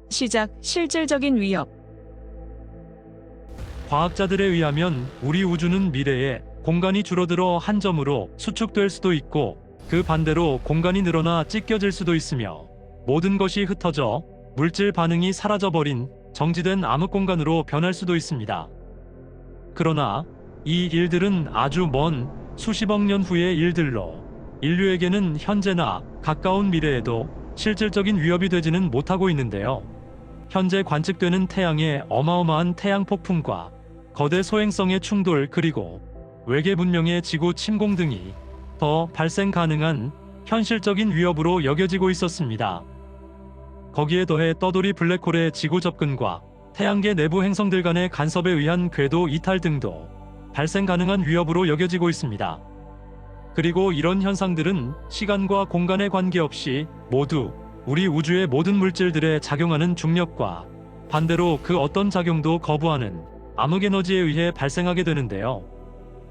시작, 실질적인 위협. 과학자들에 의하면 우리 우주는 미래에 공간이 줄어들어 한 점으로 수축될 수도 있고, 그 반대로 공간이 늘어나 찢겨질 수도 있으며, 모든 것이 흩어져 물질 반응이 사라져버린 정지된 암흑 공간으로 변할 수도 있습니다. 그러나 이 일들은 아주 먼 수십억 년 후의 일들로, 인류에게는 현재나 가까운 미래에도 실질적인 위협이 되지는 못하고 있는데요. 현재 관측되는 태양의 어마어마한 태양 폭풍과 거대 소행성의 충돌, 그리고 외계 문명의 지구 침공 등이 더 발생 가능한 현실적인 위협으로 여겨지고 있었습니다. 거기에 더해 떠돌이 블랙홀의 지구 접근과 태양계 내부 행성들 간의 간섭에 의한 궤도 이탈 등도 발생 가능한 위협으로 여겨지고 있습니다. 그리고 이런 현상들은 시간과 공간에 관계없이 모두 우리 우주의 모든 물질들에 작용하는 중력과 반대로 그 어떤 작용도 거부하는 암흑 에너지에 의해 발생하게 되는데요.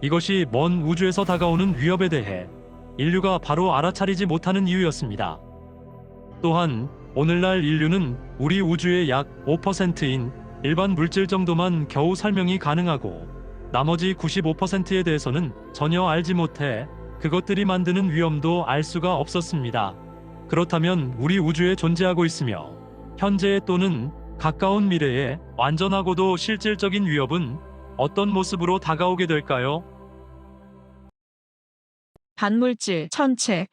이것이 먼 우주에서 다가오는 위협에 대해 인류가 바로 알아차리지 못하는 이유였습니다. 또한 오늘날 인류는 우리 우주의 약 5%인 일반 물질 정도만 겨우 설명이 가능하고, 나머지 95%에 대해서는 전혀 알지 못해 그것들이 만드는 위험도 알 수가 없었습니다. 그렇다면 우리 우주에 존재하고 있으며 현재에 또는 가까운 미래에 완전하고도 실질적인 위협은 어떤 모습으로 다가오게 될까요? 반물질, 천체.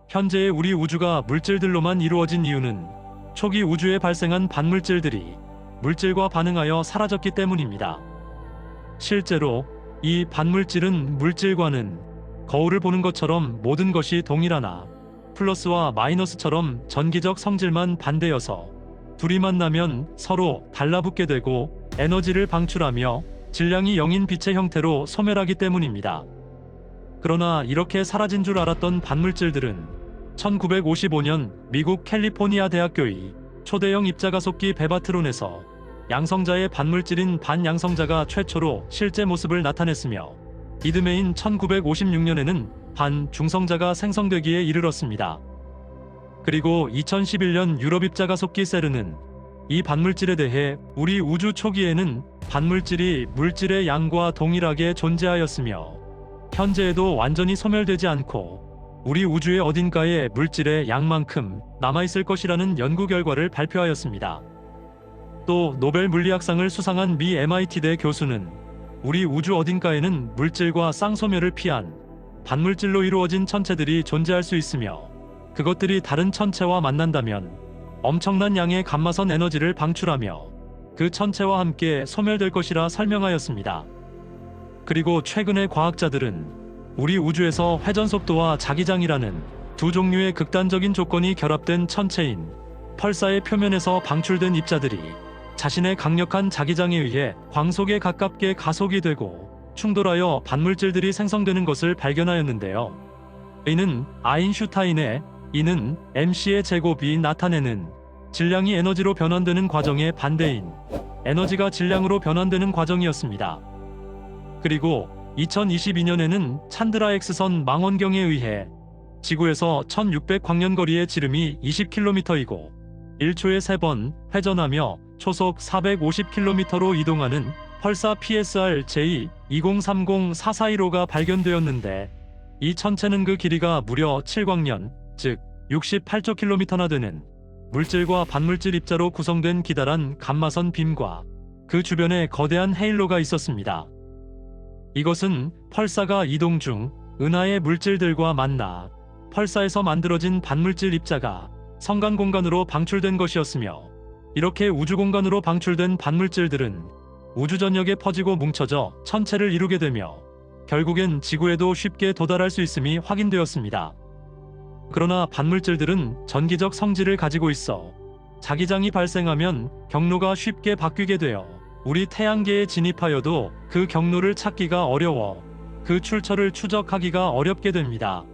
현재의 우리 우주가 물질들로만 이루어진 이유는 초기 우주에 발생한 반물질들이 물질과 반응하여 사라졌기 때문입니다. 실제로 이 반물질은 물질과는 거울을 보는 것처럼 모든 것이 동일하나 플러스와 마이너스처럼 전기적 성질만 반대여서 둘이 만나면 서로 달라붙게 되고 에너지를 방출하며 질량이 0인 빛의 형태로 소멸하기 때문입니다. 그러나 이렇게 사라진 줄 알았던 반물질들은 1955년 미국 캘리포니아 대학교의 초대형 입자가속기 베바트론에서 양성자의 반물질인 반양성자가 최초로 실제 모습을 나타냈으며, 이듬해인 1956년에는 반중성자가 생성되기에 이르렀습니다. 그리고 2011년 유럽 입자가속기 세르는 이 반물질에 대해 우리 우주 초기에는 반물질이 물질의 양과 동일하게 존재하였으며 현재에도 완전히 소멸되지 않고 우리 우주의 어딘가에 물질의 양만큼 남아있을 것이라는 연구 결과를 발표하였습니다. 또 노벨 물리학상을 수상한 미 MIT대 교수는 우리 우주 어딘가에는 물질과 쌍소멸을 피한 반물질로 이루어진 천체들이 존재할 수 있으며, 그것들이 다른 천체와 만난다면 엄청난 양의 감마선 에너지를 방출하며 그 천체와 함께 소멸될 것이라 설명하였습니다. 그리고 최근의 과학자들은 우리 우주에서 회전속도와 자기장이라는 두 종류의 극단적인 조건이 결합된 천체인 펄사의 표면에서 방출된 입자들이 자신의 강력한 자기장에 의해 광속에 가깝게 가속이 되고 충돌하여 반물질들이 생성되는 것을 발견하였는데요. 이는 아인슈타인의 E는 mc의 제곱이 나타내는 질량이 에너지로 변환되는 과정의 반대인 에너지가 질량으로 변환되는 과정이었습니다. 그리고 2022년에는 찬드라 X선 망원경에 의해 지구에서 1600광년 거리의 지름이 20km이고 1초에 3번 회전하며 초속 450km로 이동하는 펄사 PSR J20304415가 발견되었는데, 이 천체는 그 길이가 무려 7광년, 즉 68조 킬로미터나 되는 물질과 반물질 입자로 구성된 기다란 감마선 빔과 그 주변에 거대한 헤일로가 있었습니다. 이것은 펄사가 이동 중 은하의 물질들과 만나 펄사에서 만들어진 반물질 입자가 성간 공간으로 방출된 것이었으며, 이렇게 우주 공간으로 방출된 반물질들은 우주 전역에 퍼지고 뭉쳐져 천체를 이루게 되며 결국엔 지구에도 쉽게 도달할 수 있음이 확인되었습니다. 그러나 반물질들은 전기적 성질을 가지고 있어 자기장이 발생하면 경로가 쉽게 바뀌게 되어 우리 태양계에 진입하여도 그 경로를 찾기가 어려워 그 출처를 추적하기가 어렵게 됩니다.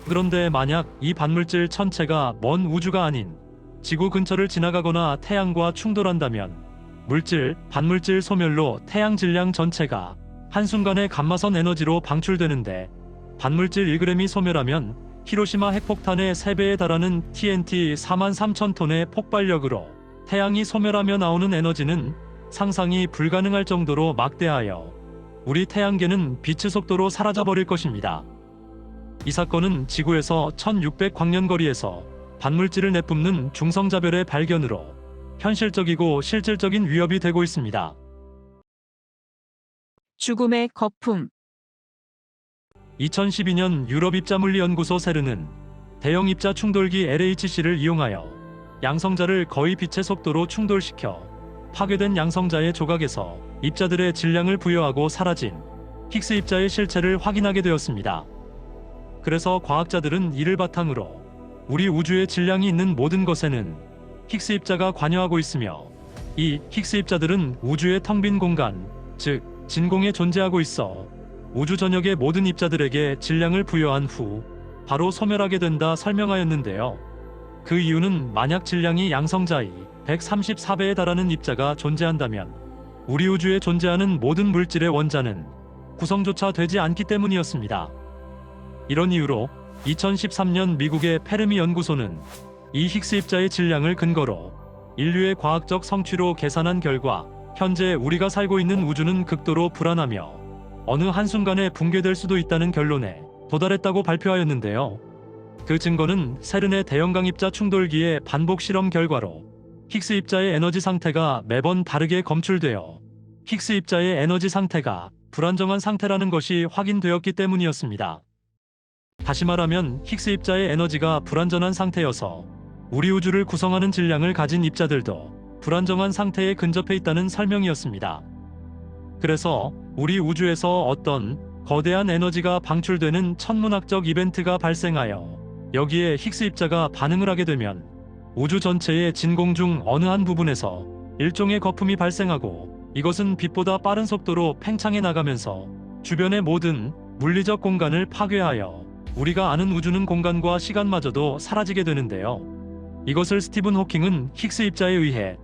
그런데 만약 이 반물질 천체가 먼 우주가 아닌 지구 근처를 지나가거나 태양과 충돌한다면 물질, 반물질 소멸로 태양 질량 전체가 한순간에 감마선 에너지로 방출되는데, 반물질 1g이 소멸하면 히로시마 핵폭탄의 3배에 달하는 TNT 43,000톤의 폭발력으로 태양이 소멸하며 나오는 에너지는 상상이 불가능할 정도로 막대하여 우리 태양계는 빛의 속도로 사라져버릴 것입니다. 이 사건은 지구에서 1600광년 거리에서 반물질을 내뿜는 중성자별의 발견으로 현실적이고 실질적인 위협이 되고 있습니다. 죽음의 거품. 2012년 유럽 입자물리연구소 세르는 대형 입자 충돌기 LHC를 이용하여 양성자를 거의 빛의 속도로 충돌시켜 파괴된 양성자의 조각에서 입자들의 질량을 부여하고 사라진 힉스 입자의 실체를 확인하게 되었습니다. 그래서 과학자들은 이를 바탕으로 우리 우주의 질량이 있는 모든 것에는 힉스 입자가 관여하고 있으며 이 힉스 입자들은 우주의 텅 빈 공간, 즉 진공에 존재하고 있어 우주 전역의 모든 입자들에게 질량을 부여한 후 바로 소멸하게 된다 설명하였는데요. 그 이유는 만약 질량이 양성자의 134배에 달하는 입자가 존재한다면 우리 우주에 존재하는 모든 물질의 원자는 구성조차 되지 않기 때문이었습니다. 이런 이유로 2013년 미국의 페르미 연구소는 이 힉스 입자의 질량을 근거로 인류의 과학적 성취로 계산한 결과 현재 우리가 살고 있는 우주는 극도로 불안하며 어느 한순간에 붕괴될 수도 있다는 결론에 도달했다고 발표하였는데요. 그 증거는 세른의 대형강 입자 충돌기의 반복 실험 결과로 힉스 입자의 에너지 상태가 매번 다르게 검출되어 힉스 입자의 에너지 상태가 불안정한 상태라는 것이 확인되었기 때문이었습니다. 다시 말하면 힉스 입자의 에너지가 불완전한 상태여서 우리 우주를 구성하는 질량을 가진 입자들도 불안정한 상태에 근접해 있다는 설명이었습니다. 그래서 우리 우주에서 어떤 거대한 에너지가 방출되는 천문학적 이벤트가 발생하여 여기에 힉스 입자가 반응을 하게 되면 우주 전체의 진공 중 어느 한 부분에서 일종의 거품이 발생하고 이것은 빛보다 빠른 속도로 팽창해 나가면서 주변의 모든 물리적 공간을 파괴하여 우리가 아는 우주는 공간과 시간마저도 사라지게 되는데요. 이것을 스티븐 호킹은 힉스 입자에 의해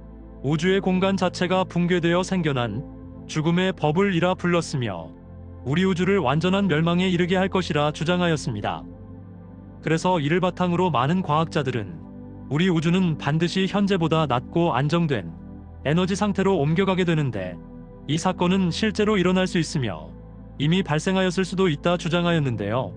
우주의 공간 자체가 붕괴되어 생겨난 죽음의 버블이라 불렀으며 우리 우주를 완전한 멸망에 이르게 할 것이라 주장하였습니다. 그래서 이를 바탕으로 많은 과학자들은 우리 우주는 반드시 현재보다 낮고 안정된 에너지 상태로 옮겨가게 되는데 이 사건은 실제로 일어날 수 있으며 이미 발생하였을 수도 있다 주장하였는데요.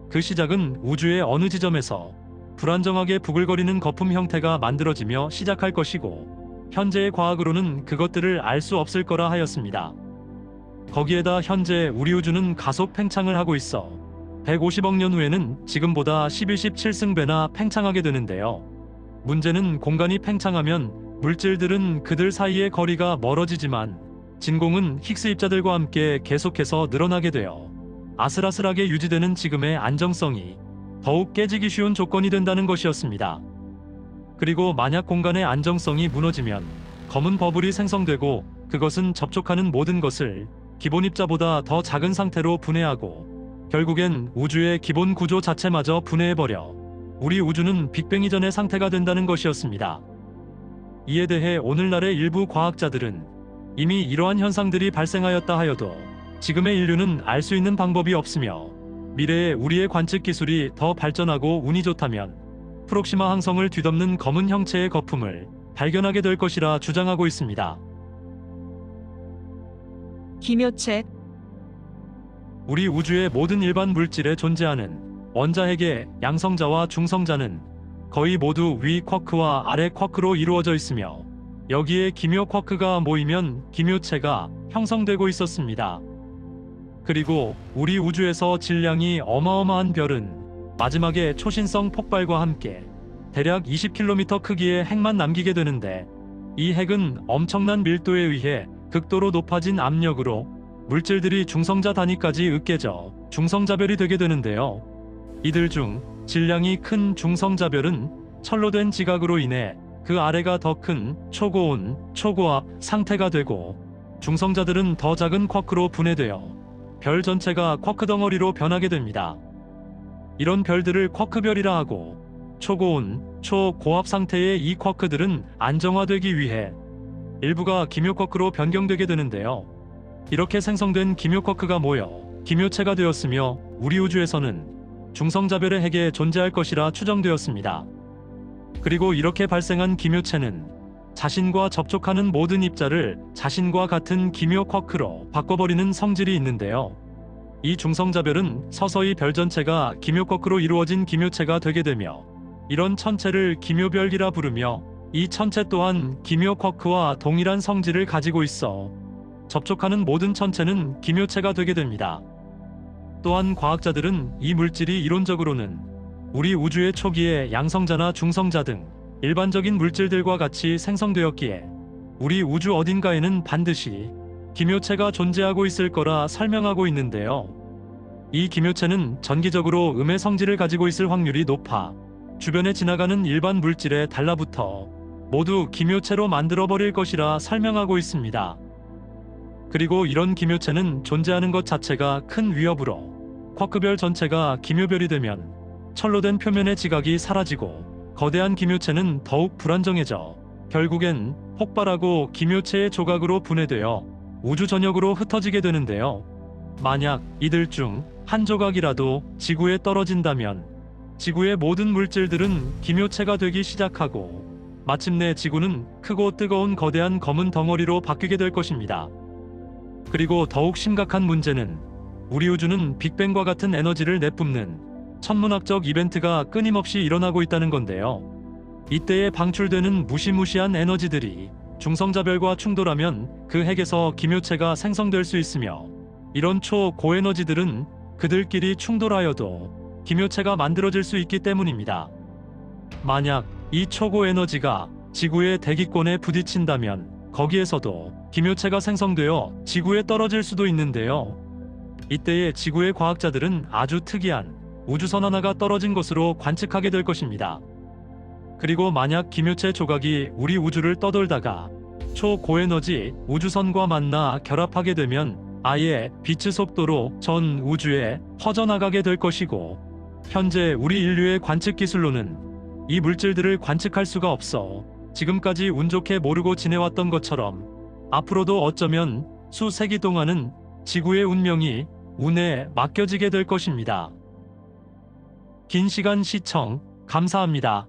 그 시작은 우주의 어느 지점에서 불안정하게 부글거리는 거품 형태가 만들어지며 시작할 것이고 현재의 과학으로는 그것들을 알 수 없을 거라 하였습니다. 거기에다 현재 우리 우주는 가속 팽창을 하고 있어 150억 년 후에는 지금보다 11, 17승배나 팽창하게 되는데요. 문제는 공간이 팽창하면 물질들은 그들 사이의 거리가 멀어지지만 진공은 힉스 입자들과 함께 계속해서 늘어나게 되어 아슬아슬하게 유지되는 지금의 안정성이 더욱 깨지기 쉬운 조건이 된다는 것이었습니다. 그리고 만약 공간의 안정성이 무너지면 검은 버블이 생성되고 그것은 접촉하는 모든 것을 기본 입자보다 더 작은 상태로 분해하고 결국엔 우주의 기본 구조 자체마저 분해해버려 우리 우주는 빅뱅 이전의 상태가 된다는 것이었습니다. 이에 대해 오늘날의 일부 과학자들은 이미 이러한 현상들이 발생하였다 하여도 지금의 인류는 알 수 있는 방법이 없으며 미래에 우리의 관측 기술이 더 발전하고 운이 좋다면 프록시마 항성을 뒤덮는 검은 형체의 거품을 발견하게 될 것이라 주장하고 있습니다. 기묘책. 우리 우주의 모든 일반 물질에 존재하는 원자핵의 양성자와 중성자는 거의 모두 위 쿼크와 아래 쿼크로 이루어져 있으며 여기에 기묘 쿼크가 모이면 기묘체가 형성되고 있었습니다. 그리고 우리 우주에서 질량이 어마어마한 별은 마지막에 초신성 폭발과 함께 대략 20km 크기의 핵만 남기게 되는데 이 핵은 엄청난 밀도에 의해 극도로 높아진 압력으로 물질들이 중성자 단위까지 으깨져 중성자별이 되게 되는데요. 이들 중 질량이 큰 중성자별은 철로 된 지각으로 인해 그 아래가 더 큰 초고온, 초고압 상태가 되고 중성자들은 더 작은 쿼크로 분해되어 별 전체가 쿼크 덩어리로 변하게 됩니다. 이런 별들을 쿼크별이라 하고 초고온, 초고압 상태의 이 쿼크들은 안정화되기 위해 일부가 기묘 쿼크로 변경되게 되는데요. 이렇게 생성된 기묘 쿼크가 모여 기묘체가 되었으며 우리 우주에서는 중성자별의 핵에 존재할 것이라 추정되었습니다. 그리고 이렇게 발생한 기묘체는 자신과 접촉하는 모든 입자를 자신과 같은 기묘 쿼크로 바꿔버리는 성질이 있는데요. 이 중성자별은 서서히 별 전체가 기묘 쿼크로 이루어진 기묘체가 되게 되며 이런 천체를 기묘별이라 부르며 이 천체 또한 기묘 쿼크와 동일한 성질을 가지고 있어 접촉하는 모든 천체는 기묘체가 되게 됩니다. 또한 과학자들은 이 물질이 이론적으로는 우리 우주의 초기에 양성자나 중성자 등 일반적인 물질들과 같이 생성되었기에 우리 우주 어딘가에는 반드시 기묘체가 존재하고 있을 거라 설명하고 있는데요. 이 기묘체는 전기적으로 음의 성질을 가지고 있을 확률이 높아 주변에 지나가는 일반 물질에 달라붙어 모두 기묘체로 만들어버릴 것이라 설명하고 있습니다. 그리고 이런 기묘체는 존재하는 것 자체가 큰 위협으로 쿼크별 전체가 기묘별이 되면 철로 된 표면의 지각이 사라지고 거대한 기묘체는 더욱 불안정해져 결국엔 폭발하고 기묘체의 조각으로 분해되어 우주 전역으로 흩어지게 되는데요. 만약 이들 중 한 조각이라도 지구에 떨어진다면 지구의 모든 물질들은 기묘체가 되기 시작하고 마침내 지구는 크고 뜨거운 거대한 검은 덩어리로 바뀌게 될 것입니다. 그리고 더욱 심각한 문제는 우리 우주는 빅뱅과 같은 에너지를 내뿜는 천문학적 이벤트가 끊임없이 일어나고 있다는 건데요. 이때에 방출되는 무시무시한 에너지들이 중성자별과 충돌하면 그 핵에서 기묘체가 생성될 수 있으며 이런 초고에너지들은 그들끼리 충돌하여도 기묘체가 만들어질 수 있기 때문입니다. 만약 이 초고에너지가 지구의 대기권에 부딪힌다면 거기에서도 기묘체가 생성되어 지구에 떨어질 수도 있는데요. 이때에 지구의 과학자들은 아주 특이한 우주선 하나가 떨어진 것으로 관측하게 될 것입니다. 그리고 만약 기묘체 조각이 우리 우주를 떠돌다가 초고에너지 우주선과 만나 결합하게 되면 아예 빛의 속도로 전 우주에 퍼져나가게 될 것이고 현재 우리 인류의 관측 기술로는 이 물질들을 관측할 수가 없어 지금까지 운 좋게 모르고 지내왔던 것처럼 앞으로도 어쩌면 수세기 동안은 지구의 운명이 운에 맡겨지게 될 것입니다. 긴 시간 시청 감사합니다.